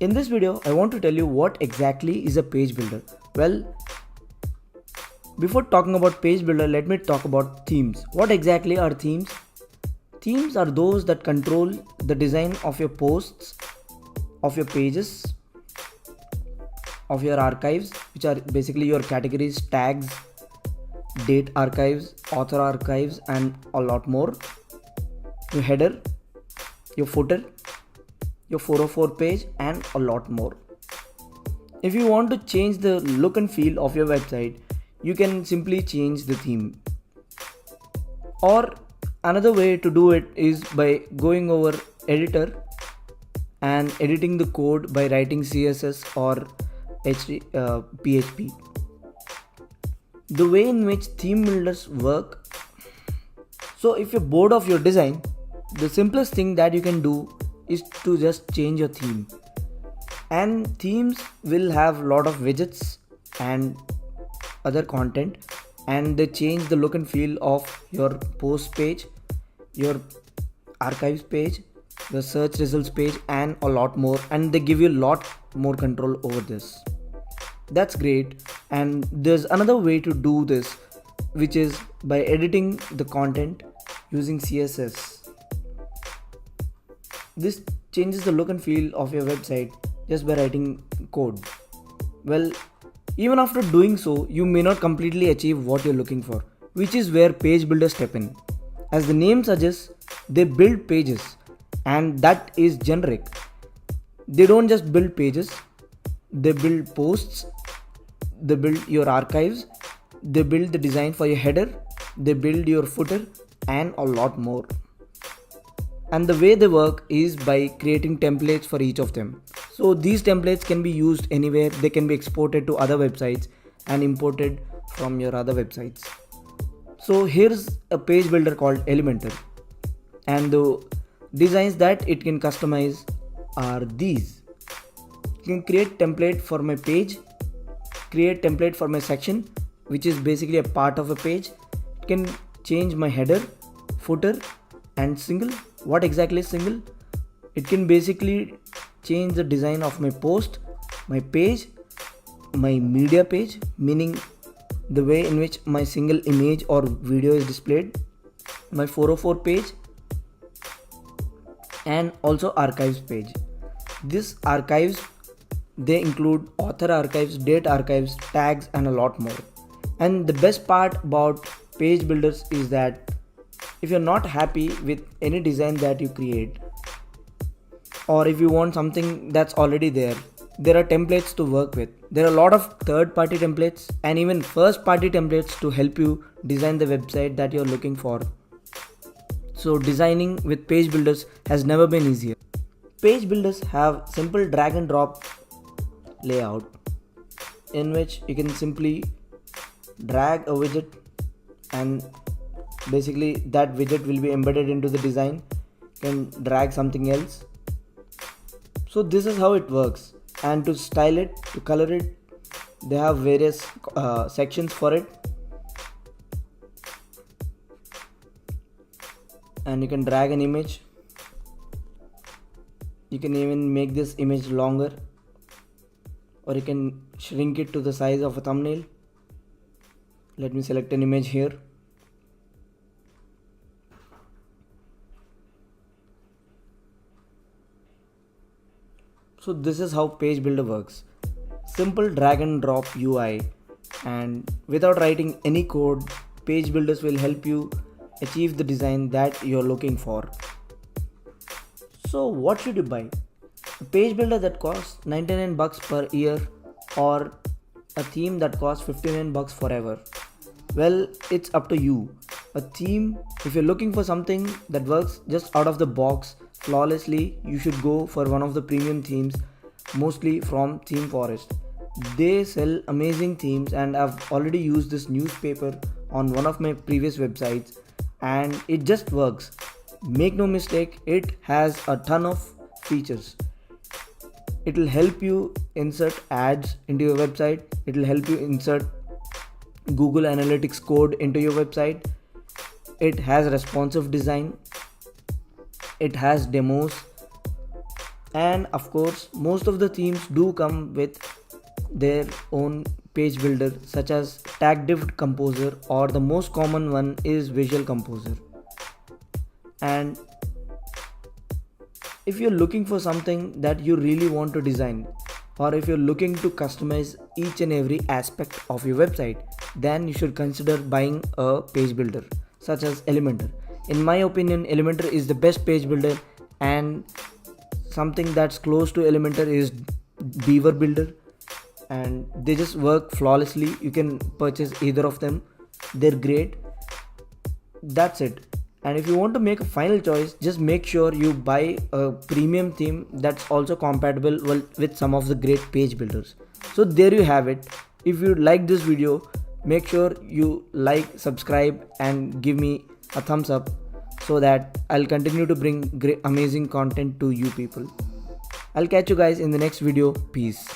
In this video, I want to tell you what exactly is a page builder. Well, before talking about page builder, let me talk about themes. What exactly are themes? Themes are those that control the design of your posts, of your pages, of your archives, which are basically your categories, tags, date archives, author archives, and a lot more. Your header, your footer, your 404 page, and a lot more. If you want to change the look and feel of your website, you can simply change the theme. Or another way to do it is by going over editor and editing the code by writing CSS or PHP. The way in which theme builders work. So if you're bored of your design, the simplest thing that you can do is to just change your theme. And themes will have a lot of widgets and other content, and they change the look and feel of your post page, your archives page, the search results page, and a lot more, and they give you a lot more control over this. That's great. And there's another way to do this, which is by editing the content using CSS. This changes the look and feel of your website just by writing code. Well, even after doing so, you may not completely achieve what you're looking for, which is where page builders step in. As the name suggests, they build pages, and that is generic. They don't just build pages, they build posts, they build your archives, they build the design for your header, they build your footer, and a lot more. And the way they work is by creating templates for each of them. So these templates can be used anywhere. They can be exported to other websites and imported from your other websites. So here's a page builder called Elementor, and the designs that it can customize are these. You can create template for my page, create template for my section, which is basically a part of a page. It can change my header, footer, and single. What exactly is single? It can basically change the design of my post, my page, my media page, meaning the way in which my single image or video is displayed, my 404 page, and also archives page. This archives, they include author archives, date archives, tags, and a lot more. And the best part about page builders is that if you're not happy with any design that you create, or if you want something that's already there are templates to work with. There are a lot of third-party templates and even first-party templates to help you design the website that you're looking for. So designing with page builders has never been easier. Page builders have simple drag and drop layout in which you can simply drag a widget, and basically that widget will be embedded into the design. You can drag something else. So this is how it works. And to style it, to color it, they have various sections for it. And you can drag an image. You can even make this image longer, or you can shrink it to the size of a thumbnail. Let me select an image here. So this is how page builder works. Simple drag and drop UI, and without writing any code, page builders will help you achieve the design that you're looking for. So what should you buy? A page builder that costs $99 per year, or a theme that costs $59 forever? Well, it's up to you. A theme, if you're looking for something that works just out of the box flawlessly, you should go for one of the premium themes, mostly from Theme Forest. They sell amazing themes, and I've already used this newspaper on one of my previous websites, and it just works. Make no mistake, it has a ton of features. It will help you insert ads into your website. It will help you insert Google Analytics code into your website. It has responsive design. it has demos, and of course most of the themes do come with their own page builder, such as tag div composer, or the most common one is visual composer. And if you're looking for something that you really want to design, or if you're looking to customize each and every aspect of your website, then you should consider buying a page builder such as Elementor. In my opinion, Elementor is the best page builder, and something that's close to Elementor is Beaver Builder, and they just work flawlessly. You can purchase either of them, they're great. That's it. And if you want to make a final choice, just make sure you buy a premium theme that's also compatible with some of the great page builders. So there you have it. If you like this video, make sure you like, subscribe, and give me a thumbs up, so that I'll continue to bring great amazing content to you people. I'll catch you guys in the next video. Peace.